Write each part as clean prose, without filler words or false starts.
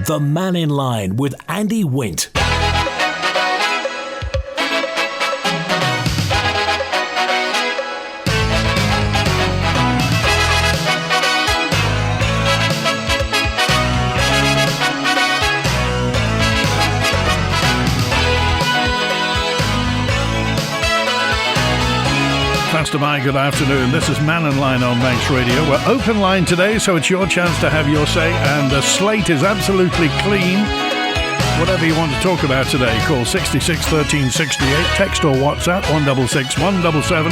The Mannin Line with Andy Wint. Pastor Mike, good afternoon. This is Mannin Line on Manx Radio. We're open line today, so it's your chance to have your say, and the slate is absolutely clean. Whatever you want to talk about today, call 66 13 68, text or WhatsApp 166 177,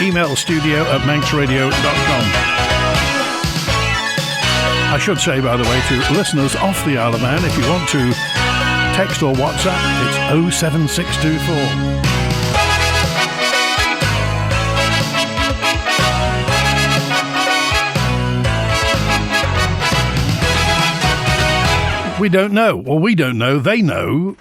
email studio@manxradio.com. I should say, by the way, to listeners off the Isle of Man, if you want to text or WhatsApp, it's 07624. We don't know, or we don't know, they know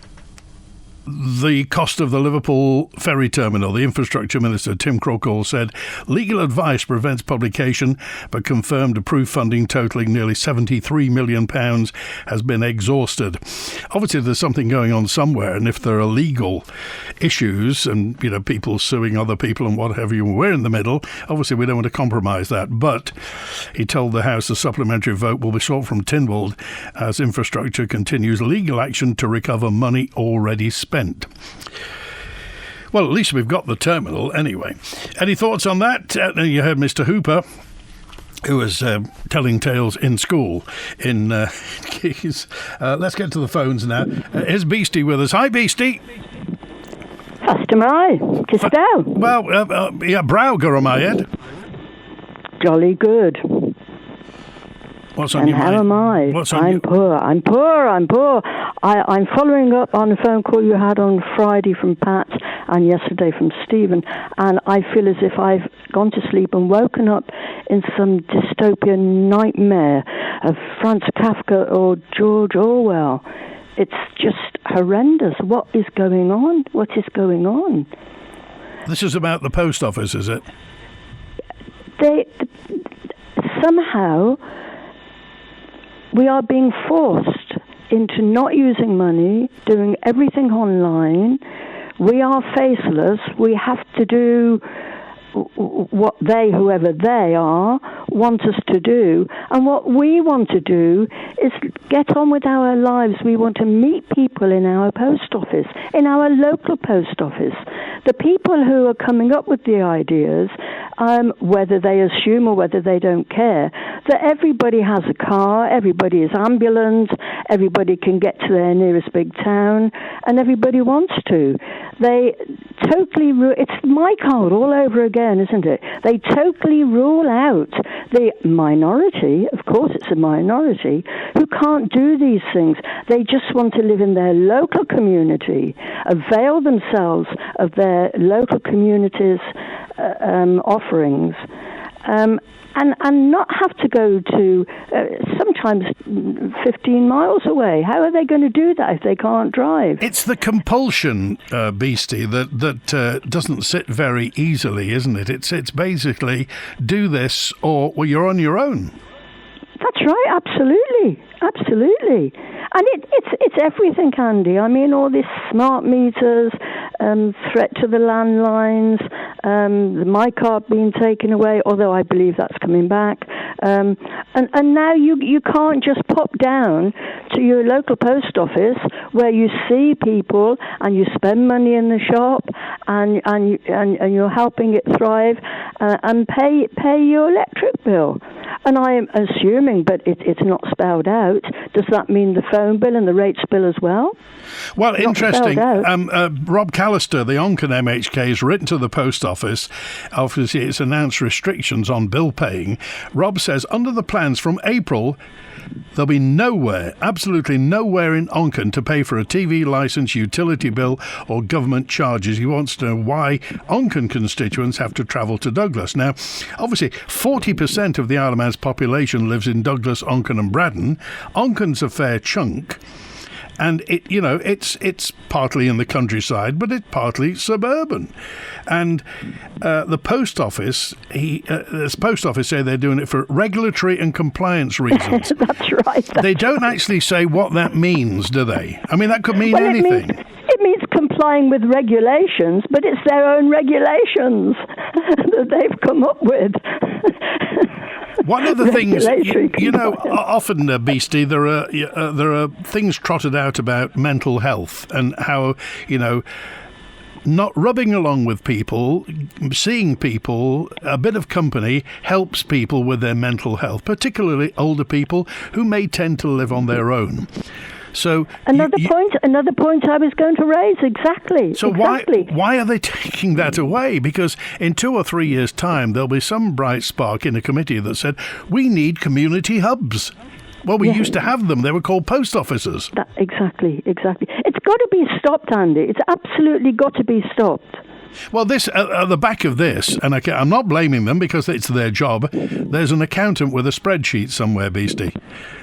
the cost of the Liverpool Ferry Terminal. The Infrastructure Minister, Tim Crockall, said legal advice prevents publication, but confirmed approved funding totalling nearly £73 million has been exhausted. Obviously, there's something going on somewhere, and if there are legal issues and, you know, people suing other people and what have you, we're in the middle. Obviously, we don't want to compromise that. But he told the House a supplementary vote will be sought from Tynwald as infrastructure continues legal action to recover money already spent. Well, at least we've got the terminal anyway. Any thoughts on that? You heard Mr. Hooper, who was telling tales in school in Keys. Let's get to the phones now. Is Beastie with us? Hi, Beastie. Customer, Kistow. Well, yeah, Browger on my head. Jolly good. What's on and your how mind? am I? What's on I'm poor. I'm following up on a phone call you had on Friday from Pat and yesterday from Stephen, and I feel as if I've gone to sleep and woken up in some dystopian nightmare of Franz Kafka or George Orwell. It's just horrendous. What is going on? What is going on? This is about the post office, is it? Somehow we are being forced into not using money, doing everything online. We are faceless. We have to do what they, whoever they are, want us to do. And what we want to do is get on with our lives. We want to meet people in our post office, in our local post office. The people who are coming up with the ideas, whether they assume or whether they don't care, that everybody has a car, everybody is ambulance, everybody can get to their nearest big town, and everybody wants to. They totally it's my card all over again, isn't it? They totally rule out the minority, of course it's a minority, who can't do these things. They just want to live in their local community, avail themselves of their local community's offerings, and not have to go to sometimes 15 miles away. How are they going to do that if they can't drive? It's the compulsion, Beastie, that doesn't sit very easily, isn't it? It's basically do this or well, you're on your own. That's right, absolutely. And it's everything, Andy. I mean, all these smart meters, threat to the landlines, my card being taken away, although I believe that's coming back. And now you can't just pop down to your local post office where you see people and you spend money in the shop and you're helping it thrive and pay your electric bill. And I am assuming, but it's not spelled out, does that mean the phone bill and the rates bill as well? Well, not interesting. Rob Callister, the Onchan MHK, has written to the post office. Obviously, it's announced restrictions on bill paying. Rob says under the plans from April, there'll be nowhere, absolutely nowhere in Onchan to pay for a TV licence, utility bill or government charges. He wants to know why Onchan constituents have to travel to Douglas. Now, obviously, 40% of the Isle of Man's population lives in Douglas, Onchan and Braddon. Onchan's a fair chunk. and it's partly in the countryside, but it's partly suburban. And the post office, this post office say they're doing it for regulatory and compliance reasons. That's right. They don't actually say what that means, do they? I mean, that could mean anything. It means complying with regulations, but it's their own regulations that they've come up with. One of the things, often, Beastie, there are things trotted out about mental health and how, not rubbing along with people, seeing people, a bit of company helps people with their mental health, particularly older people who may tend to live on their own. So another point I was going to raise, exactly. So why are they taking that away? Because in 2 or 3 years' time, there'll be some bright spark in a committee that said, we need community hubs. Well, we used to have them. They were called post offices. Exactly. It's got to be stopped, Andy. It's absolutely got to be stopped. Well, this at the back of this, and I'm not blaming them because it's their job, there's an accountant with a spreadsheet somewhere, Beastie.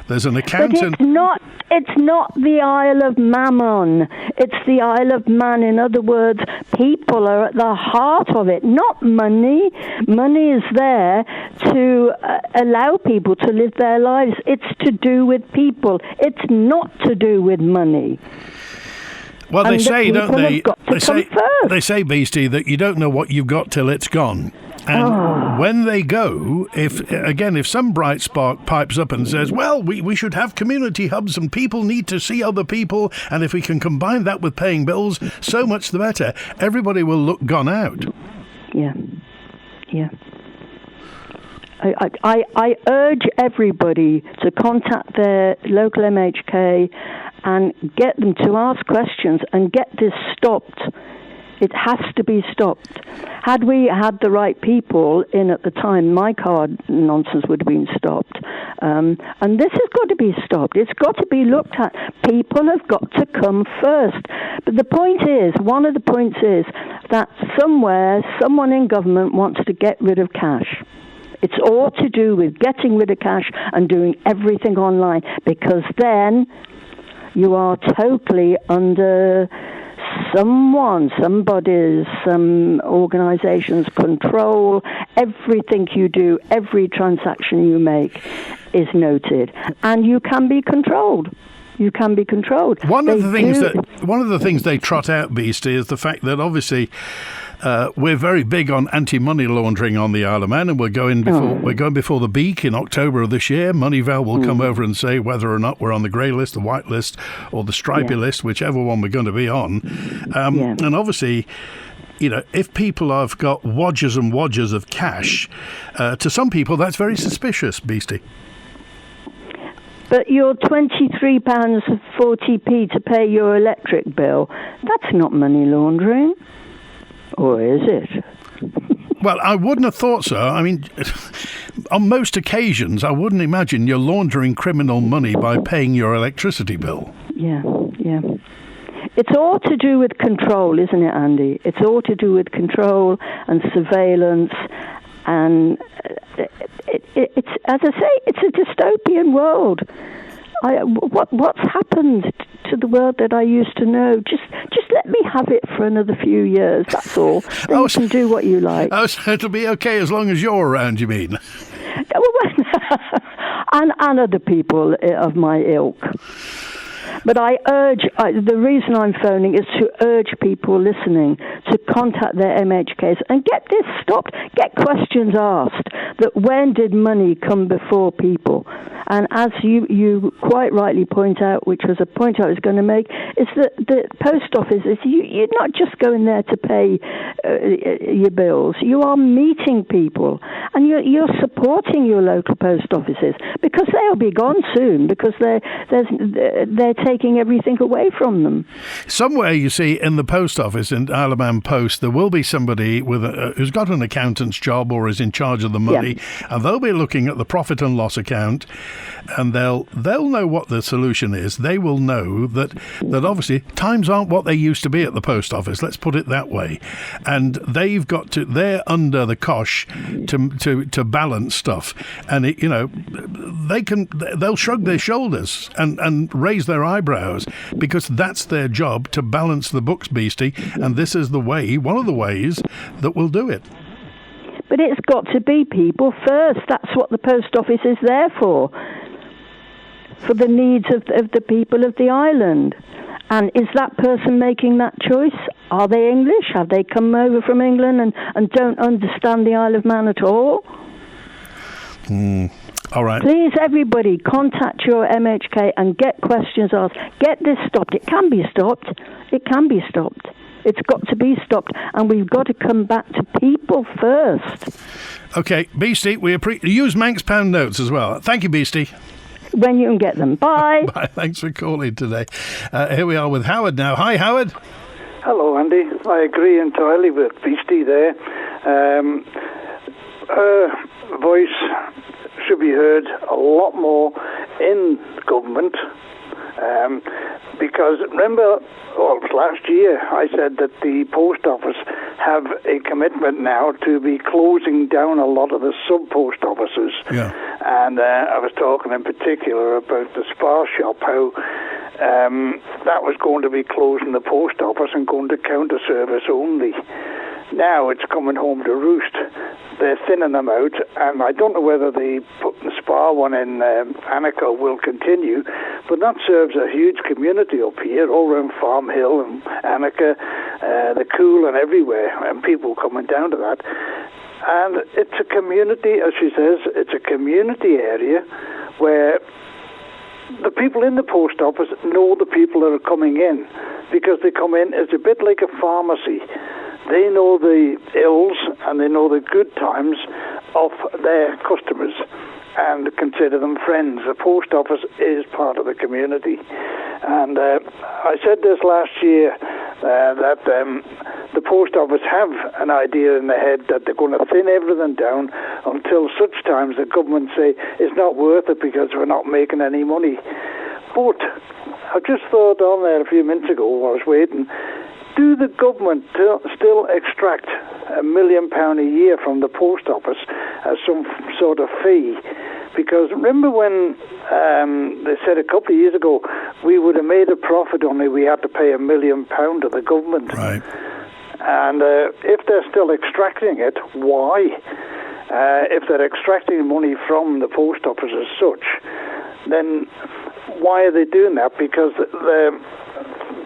There's an accountant... But it's not the Isle of Mammon. It's the Isle of Man. In other words, people are at the heart of it, not money. Money is there to allow people to live their lives. It's to do with people. It's not to do with money. Well, they say, don't they? They say, Beastie, that you don't know what you've got till it's gone. And when they go, if some bright spark pipes up and says, well, we should have community hubs and people need to see other people, and if we can combine that with paying bills, so much the better. Everybody will look gone out. Yeah. I urge everybody to contact their local MHK and get them to ask questions and get this stopped. It has to be stopped. Had we had the right people in at the time, my card nonsense would have been stopped. And this has got to be stopped. It's got to be looked at. People have got to come first. But one of the points is that somewhere, someone in government wants to get rid of cash. It's all to do with getting rid of cash and doing everything online, because then you are totally under somebody's, some organisation's control. Everything you do, every transaction you make is noted, and you can be controlled. One of the things they trot out, Beastie, is the fact that obviously we're very big on anti-money laundering on the Isle of Man, and we're going before the Beak in October of this year. Moneyval will come over and say whether or not we're on the grey list, the white list, or the stripy list, whichever one we're going to be on. And obviously, if people have got wodgers and wodgers of cash, to some people that's very suspicious, Beastie. But your £23.40 to pay your electric bill, that's not money laundering. Or is it? Well, I wouldn't have thought so. I mean, on most occasions, I wouldn't imagine you're laundering criminal money by paying your electricity bill. Yeah. It's all to do with control, isn't it, Andy? It's all to do with control and surveillance, and it's, as I say, it's a dystopian world. What's happened to the world that I used to know? Just let me have it for another few years, that's all. Then you can do what you like. Oh, so it'll be okay as long as you're around, you mean? And other people of my ilk. But the reason I'm phoning is to urge people listening to contact their MHKs and get this stopped, get questions asked, that when did money come before people? And as you quite rightly point out, which was a point I was going to make, is that the post office is you're not just going there to pay your bills. You are meeting people, and you're supporting your local post offices, because they'll be gone soon, because they're taking everything away from them. Somewhere, you see, in the post office, in Isle of Man Post, there will be somebody who's got an accountant's job or is in charge of the money, and they'll be looking at the profit and loss account, and they'll know what the solution is. They will know that obviously times aren't what they used to be at the post office. Let's put it that way. And they're under the cosh to balance stuff. And they'll shrug their shoulders and raise their eyebrows, because that's their job, to balance the books, Beastie, and this is one of the ways that we'll do it. But it's got to be people first. That's what the post office is there for the needs of the people of the island. And is that person making that choice? Are they English? Have they come over from England and don't understand the Isle of Man at all? All right. Please, everybody, contact your MHK and get questions asked. Get this stopped. It can be stopped. It can be stopped. It's got to be stopped, and we've got to come back to people first. Okay, Beastie, we use Manx pound notes as well. Thank you, Beastie. When you can get them. Bye. Bye. Thanks for calling today. Here we are with Howard now. Hi, Howard. Hello, Andy. I agree entirely with Beastie there. Her voice should be heard a lot more in government. Because remember, last year I said that the post office have a commitment now to be closing down a lot of the sub-post offices. Yeah. And I was talking in particular about the Spa shop, how that was going to be closing the post office and going to counter service only. Now it's coming home to roost. They're thinning them out, and I don't know whether the Spa one in Annika will continue, but that serves a huge community up here, all around Farm Hill and Annika, the Cool and everywhere, and people coming down to that. And it's a community, as she says, it's a community area where the people in the post office know the people that are coming in, because they come in, it's a bit like a pharmacy. They know the ills and they know the good times of their customers and consider them friends. The post office is part of the community. And I said this last year that the post office have an idea in their head that they're going to thin everything down until such times the government say it's not worth it because we're not making any money. But I just thought on there a few minutes ago while I was waiting, do the government still extract £1 million a year from the post office as some sort of fee? Because remember when they said a couple of years ago we would have made a profit, only we had to pay £1 million to the government. Right. And if they're still extracting it, why? If they're extracting money from the post office as such, then why are they doing that? Because they're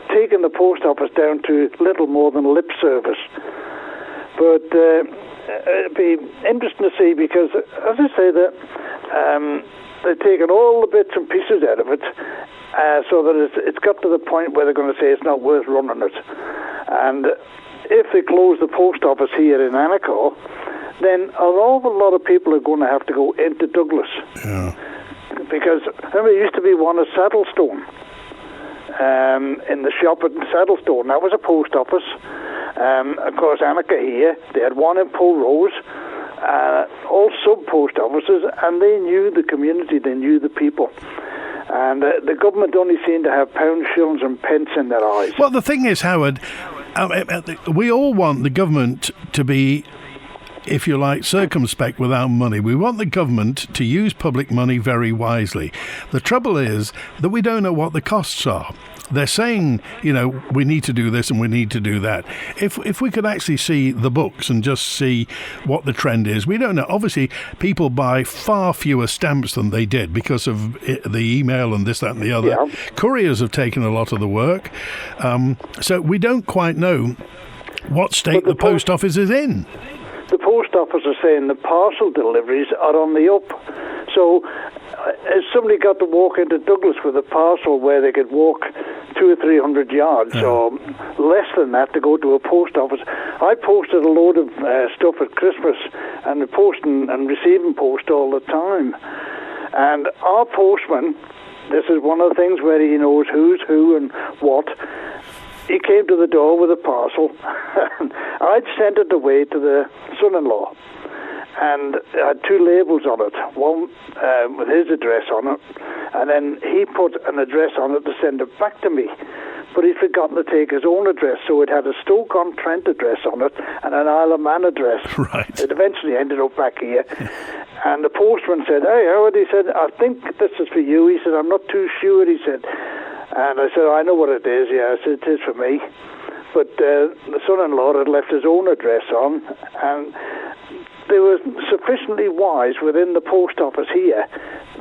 taking the post office down to little more than lip service. But it'd be interesting to see, because as I say, that they're taking all the bits and pieces out of it, so that it's got to the point where they're going to say it's not worth running it. And if they close the post office here in Annika, then an awful lot of people are going to have to go into Douglas. Yeah. Because remember, there used to be one at Saddlestone. In the shop at Saddlestone, that was a post office. Of course, Annika here, they had one in Pulrose, all sub-post offices, and they knew the community, they knew the people. And the government only seemed to have pounds, shillings and pence in their eyes. Well, the thing is, Howard, we all want the government to be, if you like, circumspect without money. We want the government to use public money very wisely. The trouble is that we don't know what the costs are. They're saying, we need to do this and we need to do that. If we could actually see the books and just see what the trend is, we don't know. Obviously, people buy far fewer stamps than they did because of the email and this, that and the other. Yeah. Couriers have taken a lot of the work. So we don't quite know what state the post office is in. The post office is saying the parcel deliveries are on the up. So if somebody got to walk into Douglas with a parcel where they could walk 200 or 300 yards or less than that to go to a post office. I posted a load of stuff at Christmas and posting and receiving post all the time. And our postman, this is one of the things where he knows who's who and what. He came to the door with a parcel. I'd sent it away to the son-in-law. And it had two labels on it, one with his address on it, and then he put an address on it to send it back to me. But he'd forgotten to take his own address, so it had a Stoke-on-Trent address on it and an Isle of Man address. Right. It eventually ended up back here. And the postman said, "Hey, Howard," he said, "I think this is for you." He said, "I'm not too sure," he said. And I said, "I know what it is." Yeah, I said, "It is for me." But the son-in-law had left his own address on, and they were sufficiently wise within the post office here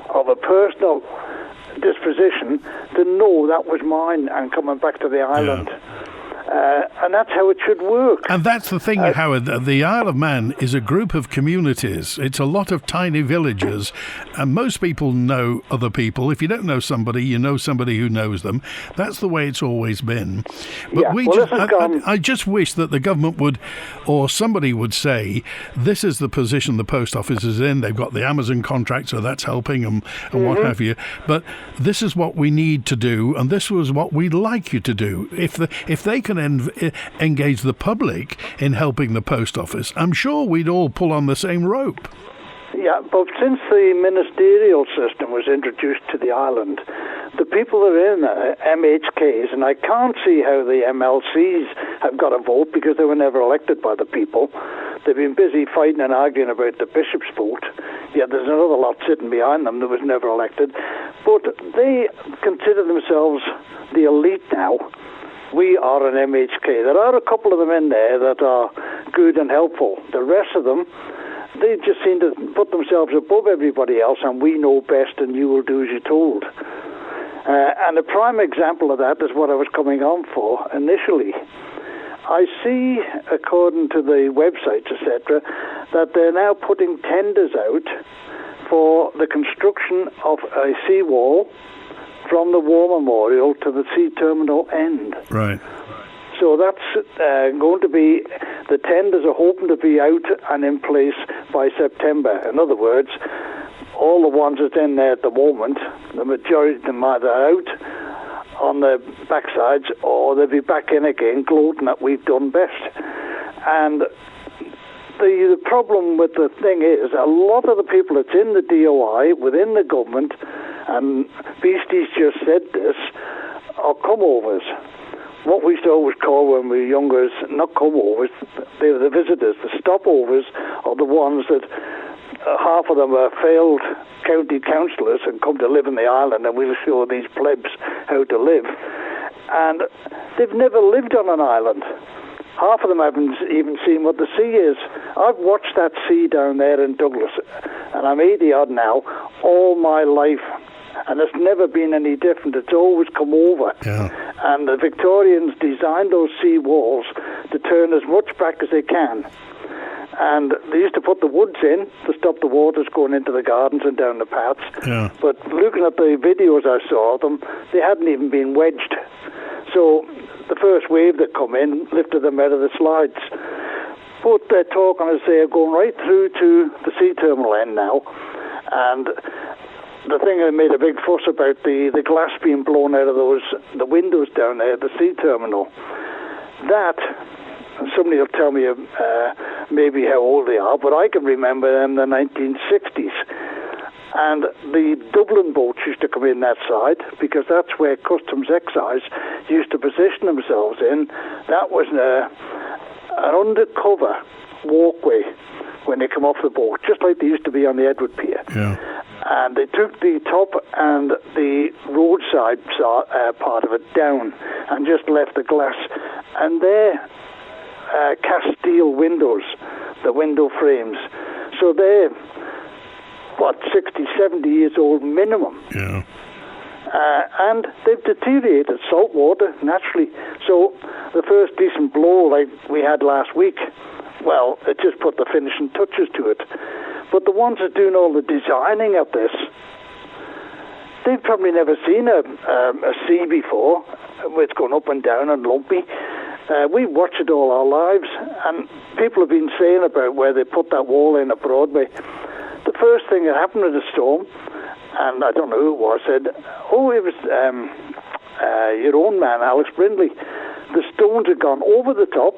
of a personal disposition to know that was mine and coming back to the island. And that's how it should work. And that's the thing, Howard. The Isle of Man is a group of communities. It's a lot of tiny villages, and most people know other people. If you don't know somebody, you know somebody who knows them. That's the way it's always been. But I just wish that the government would, or somebody would say, this is the position the post office is in. They've got the Amazon contract, so that's helping them, and what have you. But this is what we need to do, and this was what we'd like you to do. If they can engage the public in helping the post office, I'm sure we'd all pull on the same rope. Yeah, but since the ministerial system was introduced to the island, the people that are in MHKs, and I can't see how the MLCs have got a vote because they were never elected by the people. They've been busy fighting and arguing about the bishop's vote. Yeah, there's another lot sitting behind them that was never elected. But they consider themselves the elite now. We are an MHK. There are a couple of them in there that are good and helpful. The rest of them, they just seem to put themselves above everybody else, and we know best and you will do as you're told. And a prime example of that is what I was coming on for initially. I see, according to the websites, etc., that they're now putting tenders out for the construction of a seawall from the War Memorial to the sea terminal end. Right. So that's going to be, the tenders are hoping to be out and in place by September. In other words, all the ones that's in there at the moment, the majority of them either out on the backsides or they'll be back in again gloating that we've done best. And the problem with the thing is, a lot of the people that's in the DOI, within the government, and Beastie's just said this, are come-overs. What we used to always call when we were younger is not come-overs, they were the visitors. The stopovers are the ones that half of them are failed county councillors and come to live in the island, and we'll show these plebs how to live. And they've never lived on an island. Half of them haven't even seen what the sea is. I've watched that sea down there in Douglas, and I'm 80-odd now, all my life. And it's never been any different. It's always come over. Yeah. And the Victorians designed those sea walls to turn as much back as they can. And they used to put the woods in to stop the waters going into the gardens and down the paths. Yeah. But looking at the videos I saw of them, they hadn't even been wedged. So the first wave that come in lifted them out of the slides. But they're talking as they're going right through to the sea terminal end now. And the thing that made a big fuss about the glass being blown out of the windows down there at the sea terminal, that, somebody will tell me maybe how old they are, but I can remember them in the 1960s. And the Dublin boats used to come in that side because that's where Customs Excise used to position themselves in. That was an undercover walkway when they come off the boat, just like they used to be on the Edward Pier. Yeah. And they took the top and the roadside part of it down and just left the glass. And they're cast steel windows, the window frames. So they're, 60, 70 years old minimum. Yeah. And they've deteriorated, salt water, naturally. So the first decent blow like we had last week, well, it just put the finishing touches to it. But the ones that doing all the designing of this, they've probably never seen a sea before, where it's going up and down and lumpy. We've watched it all our lives, and people have been saying about where they put that wall in at Broadway. The first thing that happened in the storm, and I don't know who it was, said, it was your own man, Alex Brindley. The stones had gone over the top,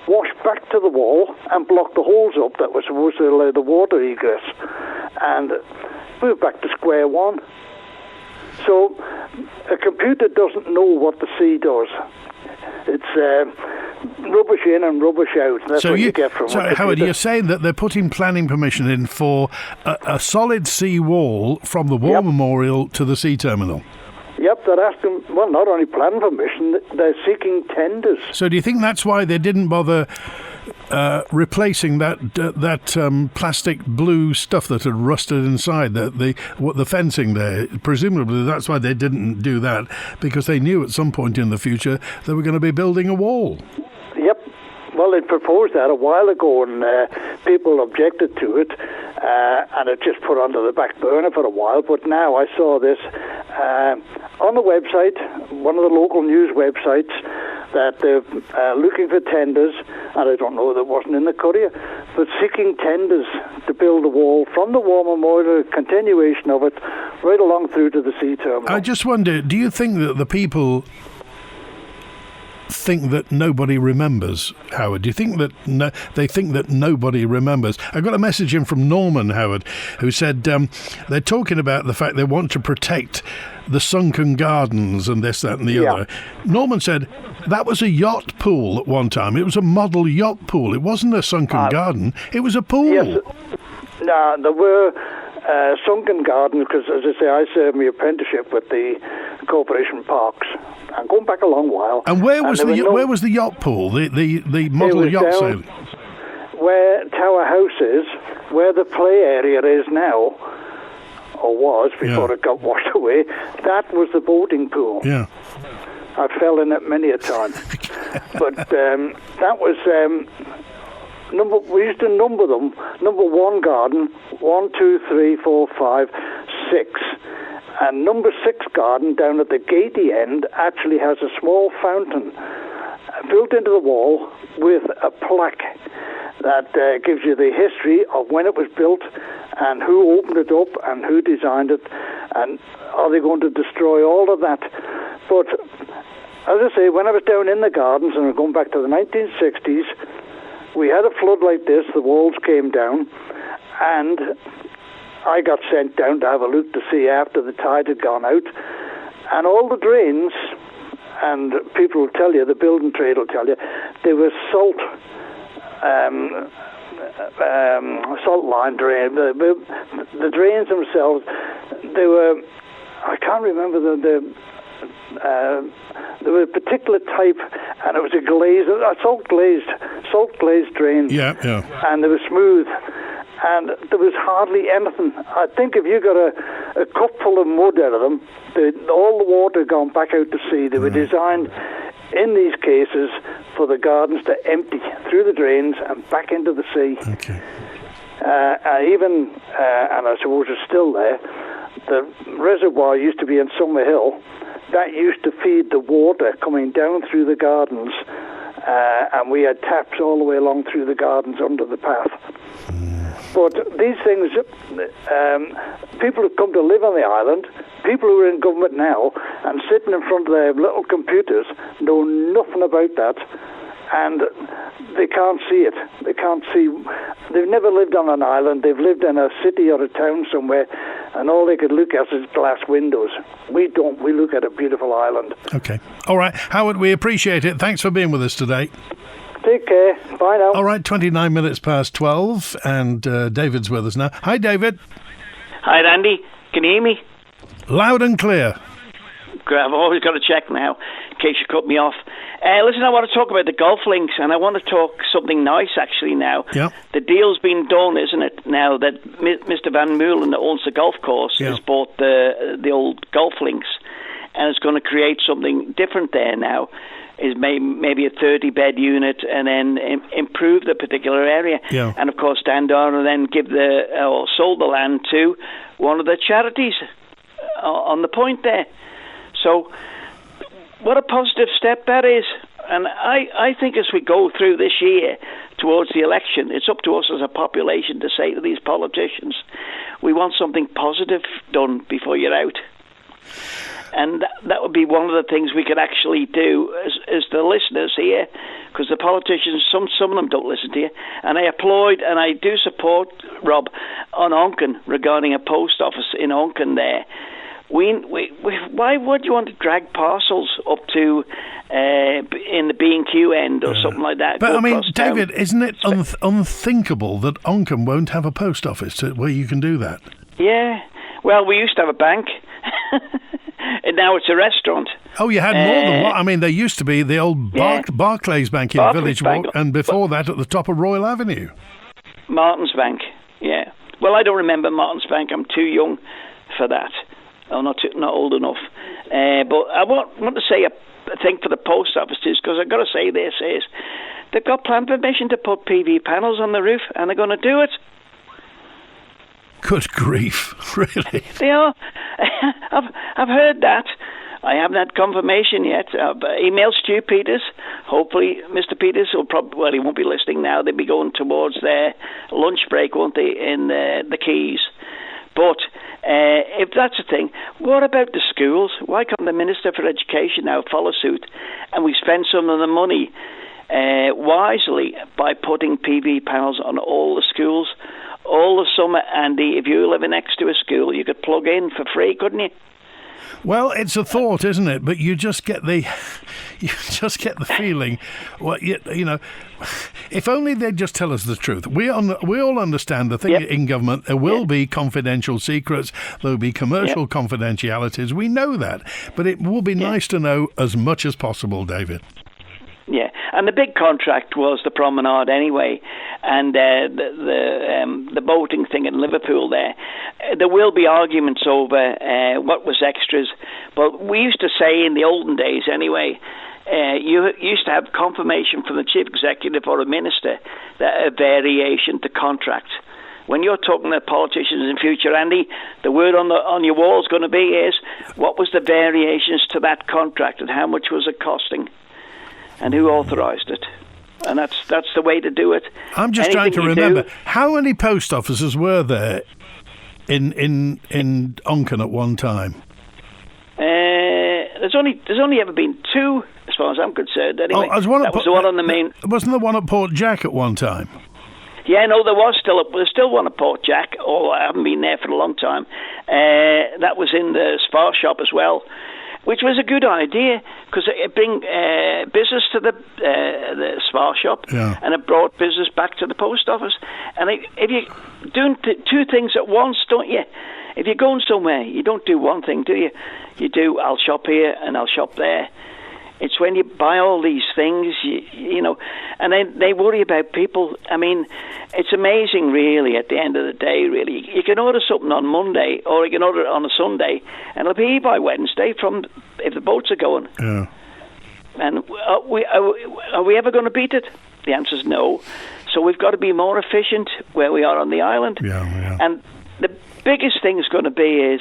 washed back to the wall and blocked the holes up that were supposed to allow the water egress. And we were back to square one. So a computer doesn't know what the sea does. It's rubbish in and rubbish out. That's what you get from it. So, Howard, you're saying that they're putting planning permission in for a solid sea wall from the War Memorial to the sea terminal? Yep, they're asking, well, not only planning permission, they're seeking tenders. So do you think that's why they didn't bother replacing that plastic blue stuff that had rusted inside, the fencing there? Presumably that's why they didn't do that, because they knew at some point in the future they were going to be building a wall. Yep. Well, they proposed that a while ago, and people objected to it, and it just put onto the back burner for a while. But now I saw this on the website, one of the local news websites, that they're looking for tenders, and I don't know that wasn't in the Courier, but seeking tenders to build a wall from the War Memorial, continuation of it, right along through to the sea terminal. I just wonder, do you think that the people think that nobody remembers, Howard? Do you think that they think that nobody remembers? I got a message in from Norman, Howard, who said they're talking about the fact they want to protect the sunken gardens and this, that and the other. Norman said that was a yacht pool at one time. It was a model yacht pool. It wasn't a sunken garden. It was a pool. Yes. No, there were sunken gardens, because, as I say, I served my apprenticeship with the Corporation Parks. I'm going back a long while. And where was the yacht pool? The model yacht sale? Where Tower House is, where the play area is now, or was before it got washed away. That was the boating pool. Yeah, I fell in it many a time. But that was we used to number them. Number 1 garden, 1, 2, 3, 4, 5, 6. And number 6 garden down at the gatey end actually has a small fountain built into the wall with a plaque that gives you the history of when it was built and who opened it up and who designed it, and are they going to destroy all of that. But as I say, when I was down in the gardens, and we're going back to the 1960s, we had a flood like this, the walls came down, and I got sent down to have a look to see after the tide had gone out, and all the drains, and people will tell you, the building trade will tell you, they were salt line drain. The drains themselves, they were, I can't remember there was a particular type, and it was a salt glazed drain. Yeah. And they were smooth, and there was hardly anything. I think if you got a cup full of mud out of them, all the water had gone back out to sea. They were designed in these cases for the gardens to empty through the drains and back into the sea. Okay. And I suppose it's still there, the reservoir used to be in Summer Hill. That used to feed the water coming down through the gardens, and we had taps all the way along through the gardens under the path. But these things, people who come to live on the island, people who are in government now and sitting in front of their little computers know nothing about that, and they can't see it. They can't see. They've never lived on an island. They've lived in a city or a town somewhere, and all they could look at is glass windows. We don't. We look at a beautiful island. Okay. All right. Howard, we appreciate it. Thanks for being with us today. Take care. Bye now. All right, 29 minutes past 12, and David's with us now. Hi, David. Hi, Andy. Can you hear me? Loud and clear. I've always got to check now, in case you cut me off. Listen, I want to talk about the golf links, and I want to talk something nice, actually, now. Yeah. The deal's been done, isn't it, now that Mr. Van Meulen, that owns the golf course, has bought the old golf links, and it's going to create something different there now. Is maybe a 30-bed unit, and then improve the particular area. Yeah. And, of course, stand down and then give sold the land to one of the charities on the point there. So what a positive step that is. And I think as we go through this year towards the election, it's up to us as a population to say to these politicians, we want something positive done before you're out. And that would be one of the things we could actually do as the listeners here, because the politicians, some of them don't listen to you. And I applaud and I do support, Rob, on Onchan regarding a post office in Onchan there. why would you want to drag parcels up to in the B&Q end or something like that? But I mean, David, isn't it unthinkable that Onchan won't have a post office where you can do that? Yeah. Well, we used to have a bank, and now it's a restaurant. Oh, you had more than one. I mean, there used to be the old Barclays Bank in Village Walk, and before that at the top of Royal Avenue. Martin's Bank, yeah. Well, I don't remember Martin's Bank. I'm too young for that. I'm not old enough. But I want to say a thing for the post offices, because I've got to say this is they've got plan permission to put PV panels on the roof, and they're going to do it. Good grief, really? They are. I've heard that. I haven't had confirmation yet. I've emailed Stu Peters. Hopefully, Mr. Peters will he won't be listening now. They'll be going towards their lunch break, won't they, in the Keys? But if that's the thing, what about the schools? Why can't the Minister for Education now follow suit and we spend some of the money wisely by putting PV panels on all the schools? All the summer, Andy, if you live next to a school, you could plug in for free, couldn't you? Well, it's a thought, isn't it? But you just get the feeling. Well, you know, if only they'd just tell us the truth. We all understand the thing in government. There will be confidential secrets. There'll be commercial confidentialities. We know that, but it will be nice to know as much as possible, David. Yeah, and the big contract was the promenade anyway, and the boating thing in Liverpool there. There will be arguments over what was extras, but we used to say in the olden days anyway, you used to have confirmation from the chief executive or a minister that a variation to contract. When you're talking to politicians in future, Andy, the word on your wall is going to be is, what was the variations to that contract and how much was it costing? And who authorised it? And that's the way to do it. I'm just trying to remember, how many post offices were there in Onchan at one time? There's only ever been two, as far as I'm concerned. Anyway, that was the one on the main. Wasn't there one at Port Jack at one time? Yeah, no, there's still one at Port Jack. Oh, I haven't been there for a long time. That was in the Spa shop as well, which was a good idea because it bring business to the Spa shop, and it brought business back to the post office. And if you're doing two things at once, don't you? If you're going somewhere, you don't do one thing, do you? You do, I'll shop here and I'll shop there. It's when you buy all these things, you know, and then they worry about people. I mean, it's amazing, really, at the end of the day, really. You can order something on Monday or you can order it on a Sunday, and it'll be here by Wednesday if the boats are going. Yeah. And are we ever going to beat it? The answer is no. So we've got to be more efficient where we are on the island. Yeah. And the biggest thing is going to be is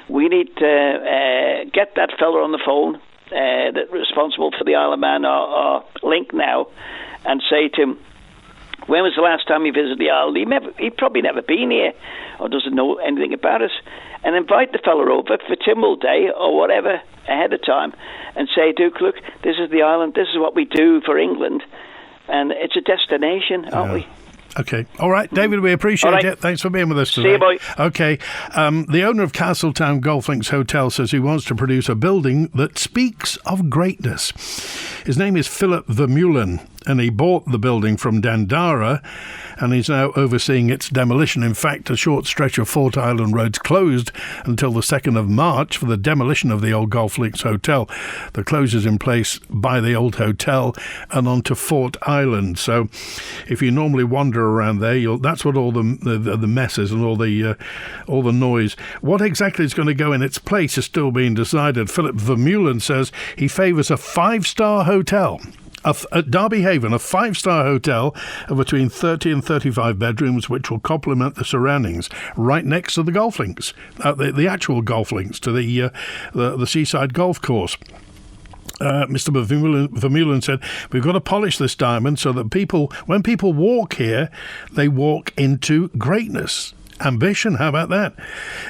we need to get that fella on the phone, that's responsible for the Isle of Man or Link now, and say to him, when was the last time you visited the island? He'd probably never been here or doesn't know anything about us. And invite the fella over for Timble Day or whatever ahead of time and say, Duke, look, this is the island, this is what we do for England, and it's a destination, aren't we? Okay. All right, David, we appreciate it. Thanks for being with us today. See you, boy. Okay. The owner of Castletown Golf Links Hotel says he wants to produce a building that speaks of greatness. His name is Philip Vermeulen, and he bought the building from Dandara, and he's now overseeing its demolition. In fact, a short stretch of Fort Island roads closed until the 2nd of March for the demolition of the old Golf Links Hotel. The closure is in place by the old hotel and onto Fort Island. So if you normally wander around there, that's what all the mess is and all the noise. What exactly is going to go in its place is still being decided. Philip Vermeulen says he favours a 5-star hotel. At Derby Haven, a 5-star hotel of between 30 and 35 bedrooms, which will complement the surroundings, right next to the golf links, the actual golf links to the seaside golf course. Mr. Vermeulen said, we've got to polish this diamond so that when people walk here, they walk into greatness. Ambition, how about that?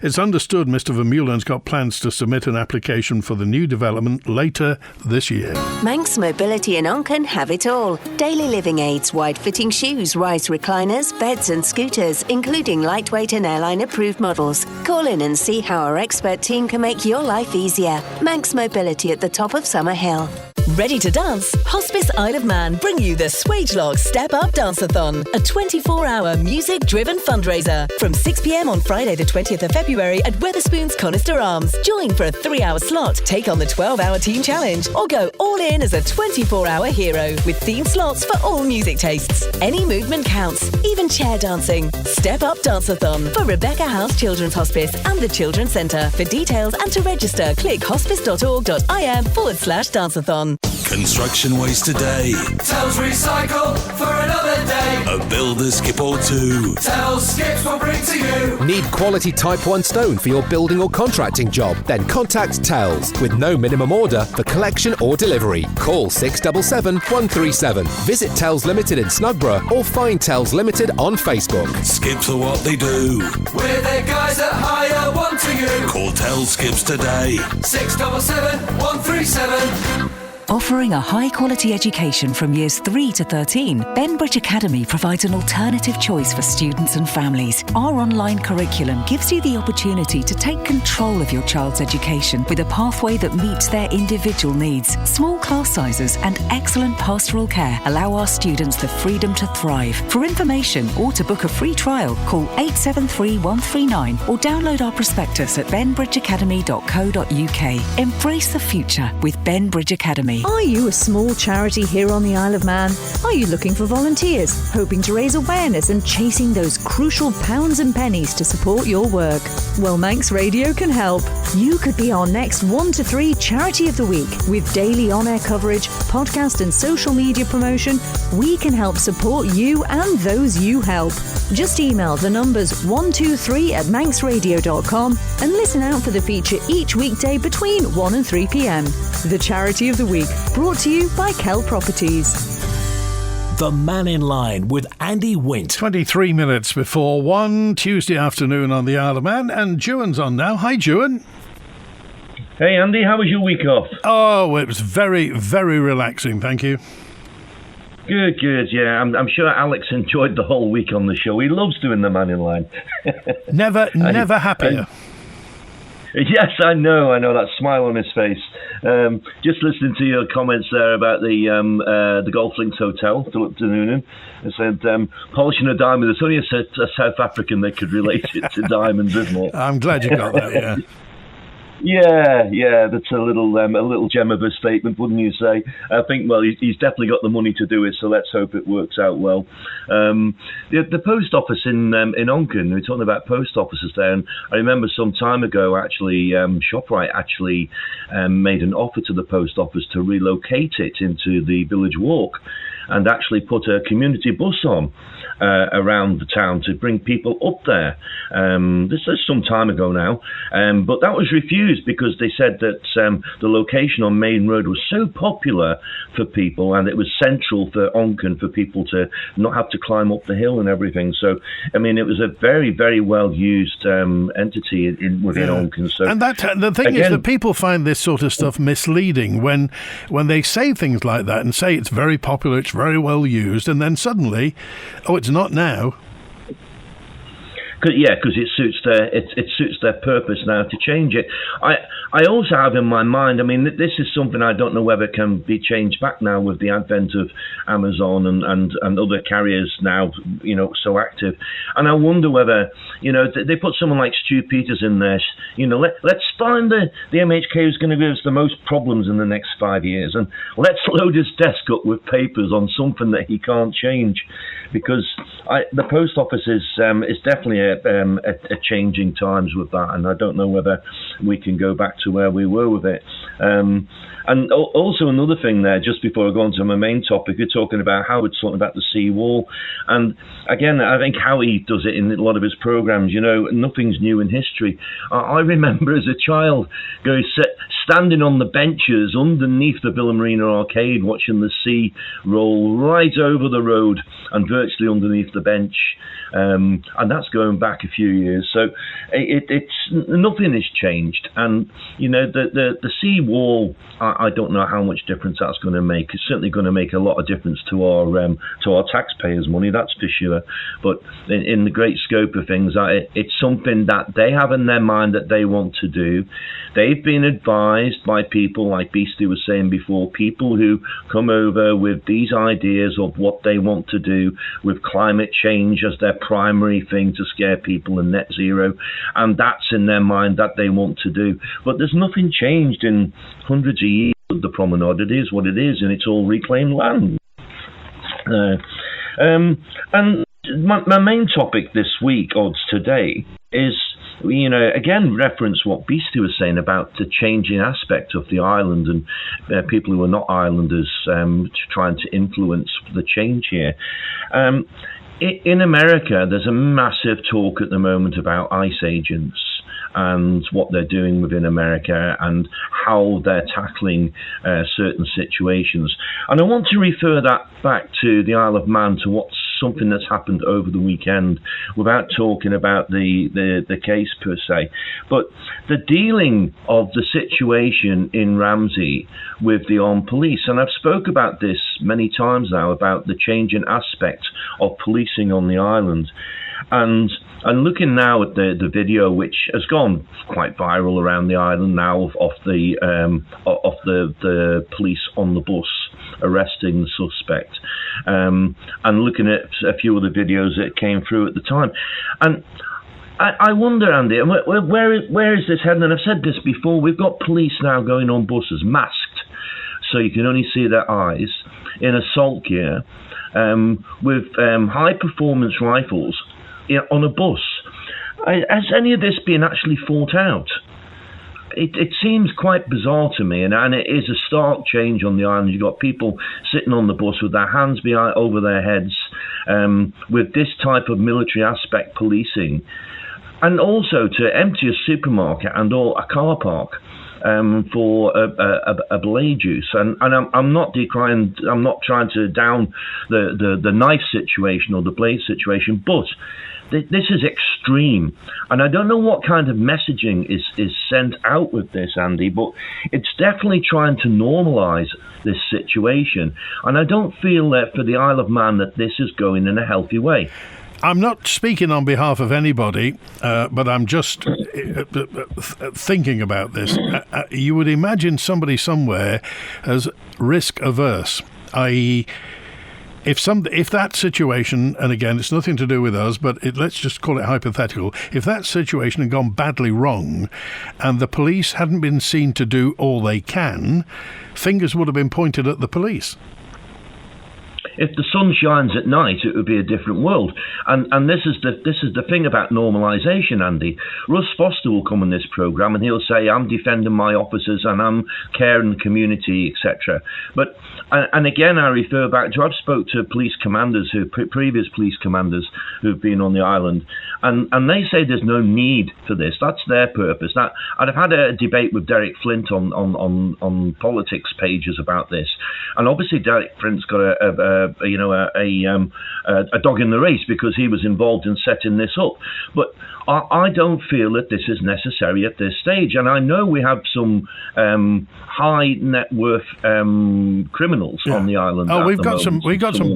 It's understood Mr Vermeulen's got plans to submit an application for the new development later this year. Manx Mobility and Onchan have it all. Daily living aids, wide-fitting shoes, rise recliners, beds and scooters, including lightweight and airline-approved models. Call in and see how our expert team can make your life easier. Manx Mobility at the top of Summer Hill. Ready to dance? Hospice Isle of Man bring you the Swagelog Step Up Dance-a-thon, a 24-hour music-driven fundraiser from 6 p.m. on Friday the 20th of February at Wetherspoons Conister Arms. Join for a 3-hour slot, take on the 12-hour team challenge, or go all in as a 24-hour hero with themed slots for all music tastes. Any movement counts, even chair dancing. Step Up Dance-a-thon for Rebecca House Children's Hospice and the Children's Centre. For details and to register, click hospice.org.im/dance-a-thon. Construction waste today. Tells recycle for another day. A builder skip or two. Tells skips will bring to you. Need quality Type 1 stone for your building or contracting job? Then contact Tells with no minimum order for collection or delivery. Call 677 137. Visit Tells Limited in Snugborough or find Tells Limited on Facebook. Skips are what they do. We're the guys that hire one to you. Call Tells Skips today. 677 137. Offering a high-quality education from years 3 to 13, Benbridge Academy provides an alternative choice for students and families. Our online curriculum gives you the opportunity to take control of your child's education with a pathway that meets their individual needs. Small class sizes and excellent pastoral care allow our students the freedom to thrive. For information or to book a free trial, call 873 139 or download our prospectus at benbridgeacademy.co.uk. Embrace the future with Benbridge Academy. Are you a small charity here on the Isle of Man? Are you looking for volunteers, hoping to raise awareness and chasing those crucial pounds and pennies to support your work? Well, Manx Radio can help. You could be our next 1 to 3 Charity of the Week. With daily on-air coverage, podcast and social media promotion, we can help support you and those you help. Just email the numbers 123@manxradio.com and listen out for the feature each weekday between 1 and 3 p.m. The Charity of the Week, brought to you by Kell Properties. The Mannin Line with Andy Wint. 23 minutes before 1, Tuesday afternoon on the Isle of Man, and Juan's on now. Hi, Juan. Hey, Andy, how was your week off? Oh, it was very, very relaxing, thank you. Good, yeah. I'm sure Alex enjoyed the whole week on the show. He loves doing the Mannin Line. Never happier. Yes, I know that smile on his face. Just listening to your comments there about the Golf Links Hotel, Philip de Noonan. It said, polishing a diamond. There's only a South African that could relate it to diamonds, isn't it? I'm glad you got that, yeah. Yeah, that's a little gem of a statement, wouldn't you say? I think, well, he's definitely got the money to do it, so let's hope it works out well. The post office in Onchan, we're talking about post offices there, and I remember some time ago, actually, ShopRite actually made an offer to the post office to relocate it into the Village Walk and actually put a community bus on around the town to bring people up there. This is some time ago now, but that was refused because they said that the location on Main Road was so popular for people, and it was central for Onchan for people to not have to climb up the hill and everything. So, I mean, it was a very, very well used entity within Onchan. So, and the thing is that people find this sort of stuff misleading when they say things like that and say it's very popular, it's very well used, and then suddenly, it's not now. Because it suits their purpose now to change it. I also have in my mind, I mean, this is something I don't know whether can be changed back now with the advent of Amazon and other carriers now, so active. And I wonder whether, they put someone like Stu Peters in there, let's find the MHK who's going to give us the most problems in the next 5 years, and let's load his desk up with papers on something that he can't change. Because the post office is definitely a changing times with that, and I don't know whether we can go back to where we were with it. And also another thing there, just before I go on to my main topic, you're talking about Howard's talking about the sea wall, and again, I think Howie does it in a lot of his programs. Nothing's new in history. I remember as a child going standing on the benches underneath the Villa Marina arcade, watching the sea roll right over the road and virtually underneath the bench. And that's going back a few years. So it's nothing has changed. And, you know, the sea wall, I don't know how much difference that's going to make. It's certainly going to make a lot of difference to our taxpayers' money, that's for sure. But in the great scope of things, it's something that they have in their mind that they want to do. They've been advised by people, like Beastie was saying before, people who come over with these ideas of what they want to do with climate change as their primary thing to scare people and net zero, and that's in their mind that they want to do. But there's nothing changed in hundreds of years of the promenade. It is what it is, and it's all reclaimed land. And my main topic this week, or today, is, you know, again, reference what Beastie was saying about the changing aspect of the island and people who are not islanders trying to influence the change here. In America, there's a massive talk at the moment about ICE agents and what they're doing within America and how they're tackling certain situations. And I want to refer that back to the Isle of Man, to what's something that's happened over the weekend, without talking about the case per se. But the dealing of the situation in Ramsey with the armed police, and I've spoke about this many times now, about the changing aspect of policing on the island. And looking now at the video, which has gone quite viral around the island now, of the police on the bus arresting the suspect, and looking at a few of the videos that came through at the time, and I wonder, Andy, where is this heading? And I've said this before, we've got police now going on buses masked, so you can only see their eyes, in assault gear, with high performance rifles on a bus. Has any of this been actually thought out? It seems quite bizarre to me, and it is a stark change on the island. You've got people sitting on the bus with their hands over their heads, with this type of military aspect policing, and also to empty a supermarket and or a car park for a blade use. And I'm not decrying, I'm not trying to down the knife situation or the blade situation, but this is extreme, and I don't know what kind of messaging is sent out with this, Andy, but it's definitely trying to normalise this situation, and I don't feel that for the Isle of Man that this is going in a healthy way. I'm not speaking on behalf of anybody, but I'm just thinking about this. You would imagine somebody somewhere as risk averse, i.e., if that situation, and again, it's nothing to do with us, but let's just call it hypothetical, if that situation had gone badly wrong and the police hadn't been seen to do all they can, fingers would have been pointed at the police. If the sun shines at night, it would be a different world. And this is the thing about normalisation, Andy. Russ Foster will come on this programme and he'll say, I'm defending my officers and I'm caring the community, etc. But and again, I refer back to, I've spoke to police commanders, previous police commanders who've been on the island, and they say there's no need for this. That's their purpose. I've had a debate with Derek Flint on politics pages about this, and obviously Derek Flint's got a dog in the race because he was involved in setting this up. But I don't feel that this is necessary at this stage. And I know we have some high net worth criminals on the island. Oh, we've got some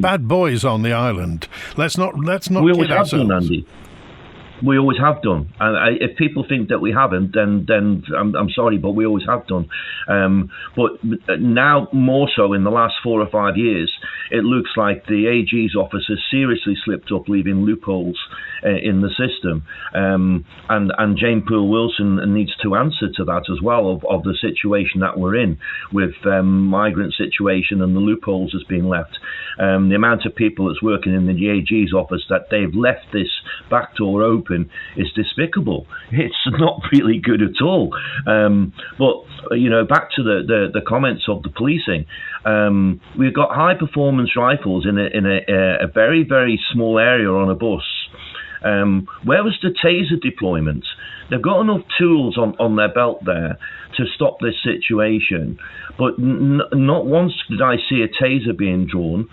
bad boys on the island. Let's not we always kid ourselves. Have done, Andy. We always have done, and if people think that we haven't, then I'm sorry, but we always have done. But now more so in the last 4 or 5 years, it looks like the AG's office has seriously slipped up, leaving loopholes in the system. And Jane Poole Wilson needs to answer to that as well, of the situation that we're in with migrant situation and the loopholes that's been left. The amount of people that's working in the AG's office that they've left this back door open is despicable. It's not really good at all. But back to the comments of the policing. We've got high performance rifles in a very, very small area on a bus. Where was the taser deployment? They've got enough tools on their belt there to stop this situation, but not once did I see a taser being drawn.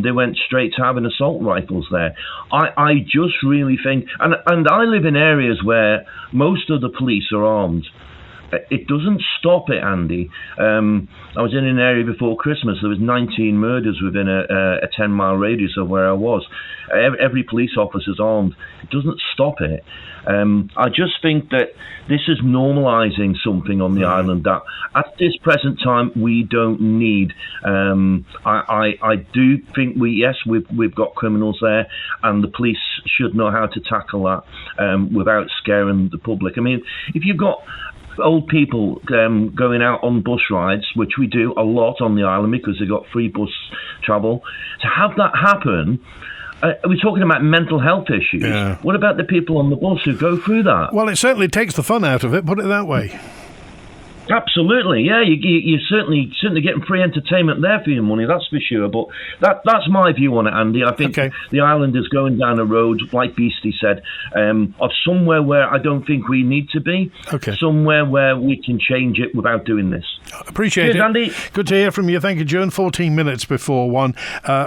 They went straight to having assault rifles there. I just really think, and I live in areas where most of the police are armed. It doesn't stop it, Andy. I was in an area before Christmas. There was 19 murders within a 10-mile radius of where I was. Every police officer's armed. It doesn't stop it. I just think that this is normalising something on the island that at this present time we don't need. I do think we've got criminals there, and the police should know how to tackle that without scaring the public. I mean, if you've got old people going out on bus rides, which we do a lot on the island because they've got free bus travel, to have that happen. We're talking about mental health issues. Yeah. What about the people on the bus who go through that? Well, it certainly takes the fun out of it, put it that way. Absolutely, yeah. You're certainly getting free entertainment there for your money, that's for sure. But that's my view on it, Andy. I think the island is going down a road, like Beastie said, of somewhere where I don't think we need to be. Okay. Somewhere where we can change it without doing this. Appreciate it, Andy. Good to hear from you. Thank you, Joan. 14 minutes before 1.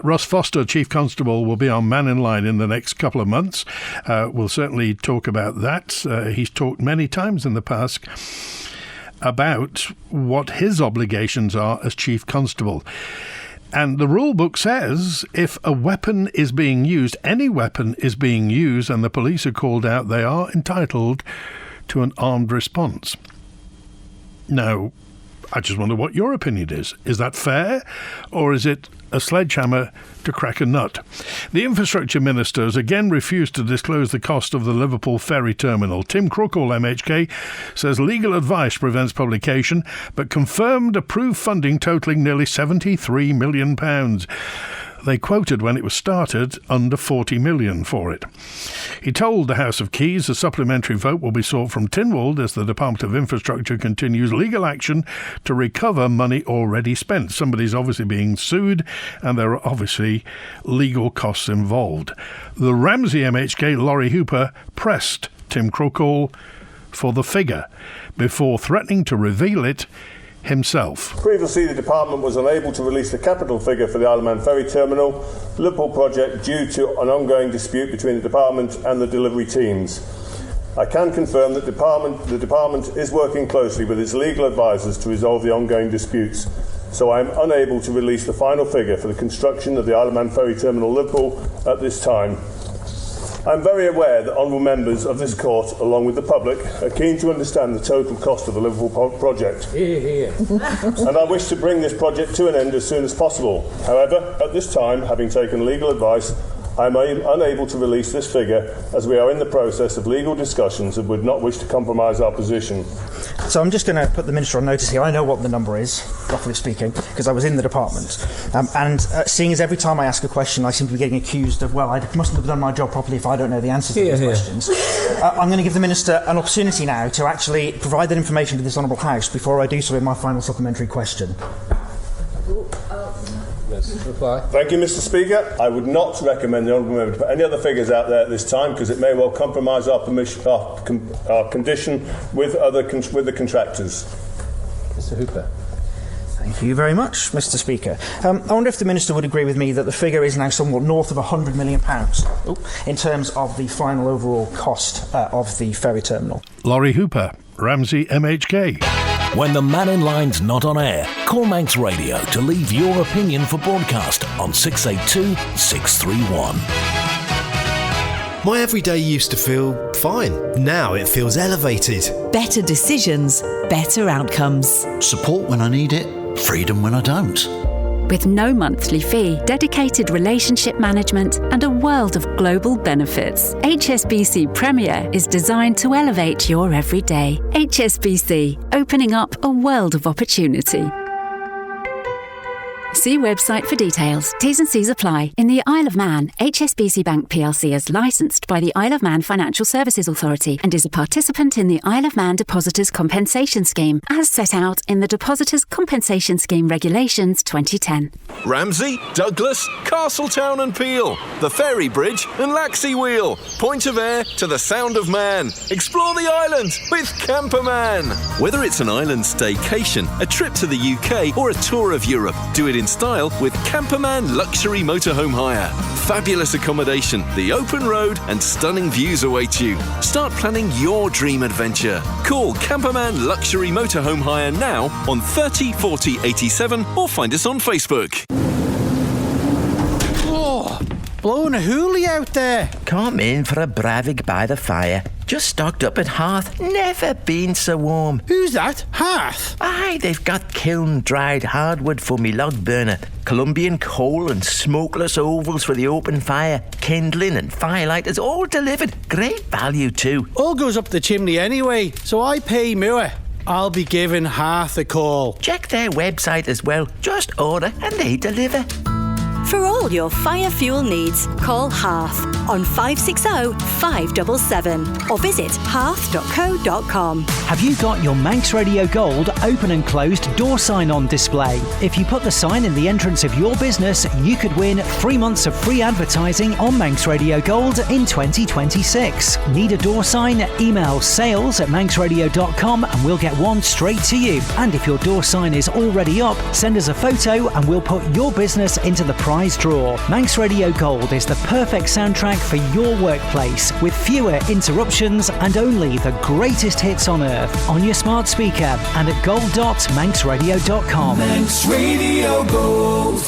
Ross Foster, Chief Constable, will be on Mannin Line in the next couple of months. We'll certainly talk about that. He's talked many times in the past about what his obligations are as Chief Constable. And the rule book says if a weapon is being used, any weapon is being used, and the police are called out, they are entitled to an armed response. Now, I just wonder what your opinion is. Is that fair, or is it a sledgehammer to crack a nut? The Infrastructure Minister has again refused to disclose the cost of the Liverpool Ferry Terminal. Tim Crookall, MHK, says legal advice prevents publication, but confirmed approved funding totalling nearly £73 million. They quoted when it was started under 40 million for it. He told the House of Keys a supplementary vote will be sought from Tynwald as the Department of Infrastructure continues legal action to recover money already spent. Somebody's obviously being sued, and there are obviously legal costs involved. The Ramsey MHK, Laurie Hooper, pressed Tim Crookall for the figure before threatening to reveal it himself. Previously, the department was unable to release the capital figure for the Isle of Man Ferry Terminal Liverpool project due to an ongoing dispute between the department and the delivery teams. I can confirm that the department is working closely with its legal advisors to resolve the ongoing disputes, so I am unable to release the final figure for the construction of the Isle of Man Ferry Terminal Liverpool at this time. I am very aware that honourable members of this court, along with the public, are keen to understand the total cost of the Liverpool project. And I wish to bring this project to an end as soon as possible. However, at this time, having taken legal advice, I am unable to release this figure as we are in the process of legal discussions and would not wish to compromise our position. So I'm just going to put the Minister on notice here. I know what the number is, roughly speaking, because I was in the department. And seeing as every time I ask a question I seem to be getting accused of, well, I mustn't have done my job properly if I don't know the answers to these questions, I'm going to give the Minister an opportunity now to actually provide that information to this Honourable House before I do so in my final supplementary question. Reply. Thank you, Mr. Speaker. I would not recommend the honourable member to put any other figures out there at this time because it may well compromise our condition with the contractors. Mr. Hooper. Thank you very much, Mr. Speaker. I wonder if the Minister would agree with me that the figure is now somewhat north of £100 million in terms of the final overall cost of the ferry terminal. Laurie Hooper, Ramsey MHK. When the Mannin Line's not on air, call Manx Radio to leave your opinion for broadcast on 682 631. My everyday used to feel fine. Now it feels elevated. Better decisions, better outcomes. Support when I need it, freedom when I don't. With no monthly fee, dedicated relationship management, and a world of global benefits, HSBC Premier is designed to elevate your everyday. HSBC, opening up a world of opportunity. See website for details. T's and C's apply. In the Isle of Man, HSBC Bank plc is licensed by the Isle of Man Financial Services Authority and is a participant in the Isle of Man Depositors Compensation Scheme, as set out in the Depositors Compensation Scheme Regulations 2010. Ramsey, Douglas, Castletown and Peel, the Ferry Bridge and Laxey Wheel, Point of Ayr to the Sound of Man. Explore the island with Camperman. Whether it's an island staycation, a trip to the UK or a tour of Europe, do it in style with Camperman Luxury Motorhome Hire. Fabulous accommodation, the open road and stunning views await you. Start planning your dream adventure. Call Camperman Luxury Motorhome Hire now on 30 40 87 or find us on Facebook. Oh, blowing a hoolie out there. Come in for a bravig by the fire. Just stocked up at Hearth. Never been so warm. Who's that? Hearth? Aye, they've got kiln-dried hardwood for me log burner, Colombian coal and smokeless ovals for the open fire, kindling and firelighters, all delivered. Great value too. All goes up the chimney anyway, so I pay more. I'll be giving Hearth a call. Check their website as well. Just order and they deliver. For all your fire fuel needs, call Hearth on 560 577 or visit hearth.co.com. Have you got your Manx Radio Gold open and closed door sign on display? If you put the sign in the entrance of your business, you could win 3 months of free advertising on Manx Radio Gold in 2026. Need a door sign? Email sales@manxradio.com and we'll get one straight to you. And if your door sign is already up, send us a photo and we'll put your business into the prize draw. Manx Radio Gold is the perfect soundtrack for your workplace, with fewer interruptions and only the greatest hits on earth, on your smart speaker and at gold.manxradio.com. Manx Radio Gold.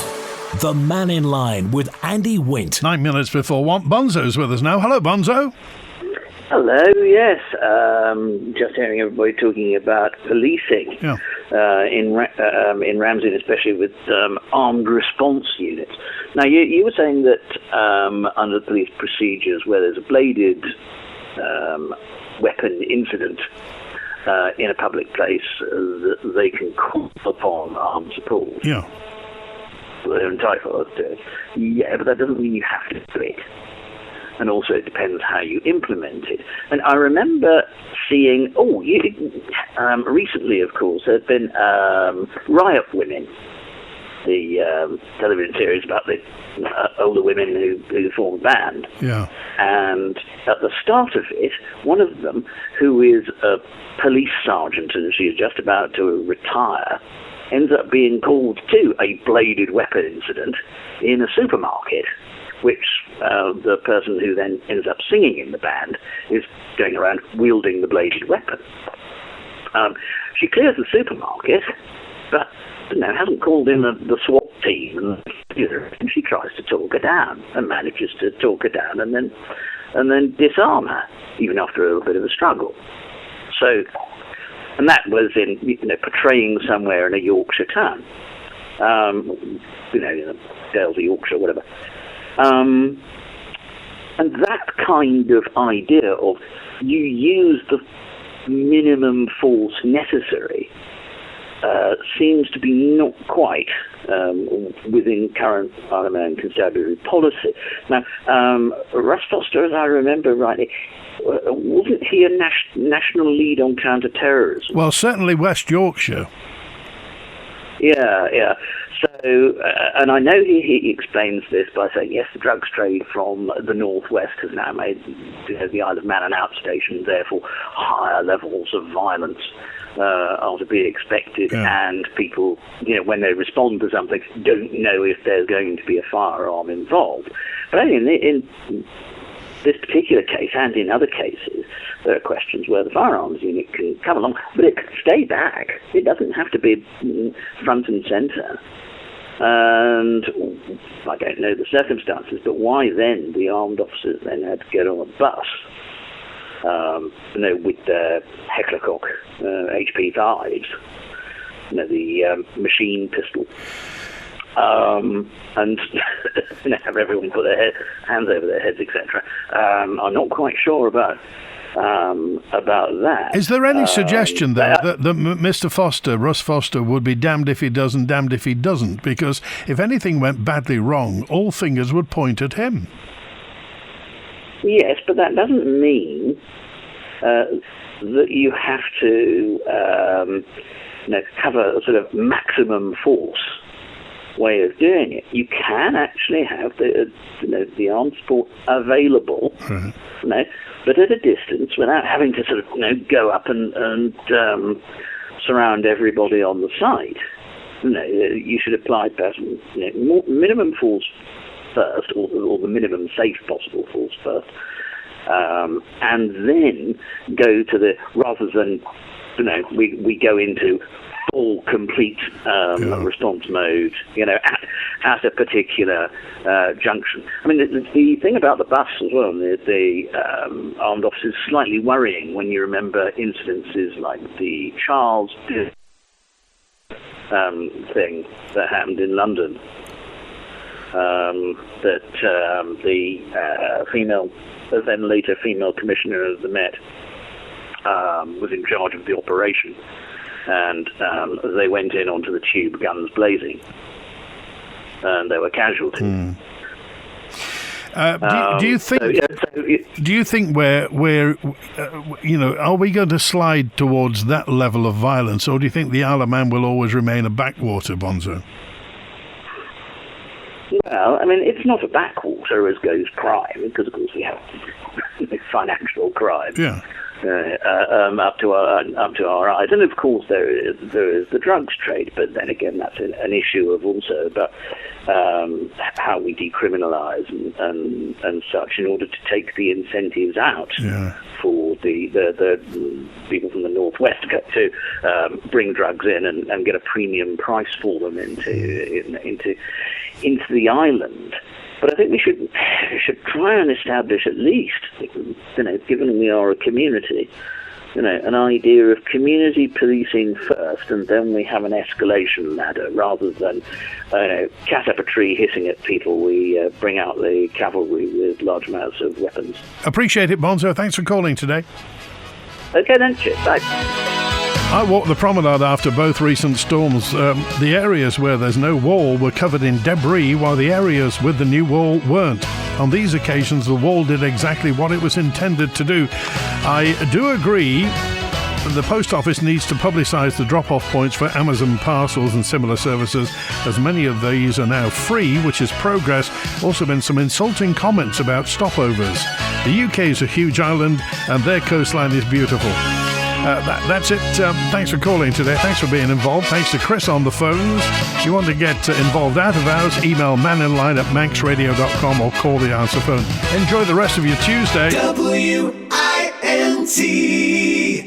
The Mannin Line with Andy Wint. 9 minutes before 1. Bonzo's with us now. Hello, Bonzo. Hello, yes. Just hearing everybody talking about policing in Ramsey, and especially with armed response units. Now, you were saying that under the police procedures, where there's a bladed weapon incident in a public place, they can call upon armed support. Yeah. They're entitled to it. Yeah, but that doesn't mean you have to do it. And also it depends how you implement it. And I remember seeing, recently, of course, there have been Riot Women, the television series about the older women who formed a band. Yeah. And at the start of it, one of them, who is a police sergeant and she's just about to retire, ends up being called to a bladed weapon incident in a supermarket, which the person who then ends up singing in the band is going around wielding the bladed weapon. She clears the supermarket, but hasn't called in the SWAT team, and she tries to talk her down and manages to talk her down and then disarm her, even after a little bit of a struggle. So, and that was in portraying somewhere in a Yorkshire town, in Dales of Yorkshire, whatever. And that kind of idea of you use the minimum force necessary seems to be not quite within current Isle of Man constabulary policy. Now, Russ Foster, as I remember rightly, wasn't he a national lead on counter-terrorism? Well, certainly West Yorkshire. Yeah. So, and I know he explains this by saying, yes, the drugs trade from the northwest has now made the Isle of Man an outstation, therefore higher levels of violence are to be expected, and people, when they respond to something, don't know if there's going to be a firearm involved. But in this particular case, and in other cases, there are questions where the firearms unit can come along, but it can stay back. It doesn't have to be front and centre. And I don't know the circumstances, but why then the armed officers then had to get on a bus, with their Hecklerkoch HP5s, the machine pistol, and have everyone put their hands over their heads, etc. I'm not quite sure about about that. Is there any suggestion there that Mr. Foster, Russ Foster, would be damned if he does and damned if he doesn't? Because if anything went badly wrong, all fingers would point at him. Yes, but that doesn't mean that you have to have a sort of maximum force way of doing it. You can actually have the armed support available, but at a distance without having to sort of go up and surround everybody on the site. You should apply minimum force first, or the minimum safe possible force first, and then go to rather than we go into full complete response mode at a particular junction. I mean the thing about the bus as well, the armed officers, is slightly worrying when you remember incidences like the Charles thing that happened in London, that the then later female commissioner of the Met was in charge of the operation, and they went in onto the tube, guns blazing, and there were casualties. Do you think? Do you think we're are we going to slide towards that level of violence, or do you think the Isle of Man will always remain a backwater, Bonzo? Well, I mean, it's not a backwater as goes crime, because of course we have financial crime. Yeah. Up to our eyes, and of course there is the drugs trade, but then again that's an issue of also about how we decriminalise and such in order to take the incentives out for the people from the northwest to bring drugs in and get a premium price for them into the island. But I think we should try and establish at least, given we are a community, an idea of community policing first, and then we have an escalation ladder, rather than, cat up a tree hissing at people. We bring out the cavalry with large amounts of weapons. Appreciate it, Bonzo. Thanks for calling today. Okay then, cheers. Bye. I walked the promenade after both recent storms. The areas where there's no wall were covered in debris, while the areas with the new wall weren't. On these occasions, the wall did exactly what it was intended to do. I do agree the post office needs to publicise the drop-off points for Amazon parcels and similar services, as many of these are now free, which is progress. Also been some insulting comments about stopovers. The UK is a huge island and their coastline is beautiful. That's it. Thanks for calling today. Thanks for being involved. Thanks to Chris on the phones. If you want to get involved out of hours, email manninline at manxradio.com or call the answer phone. Enjoy the rest of your Tuesday. WINT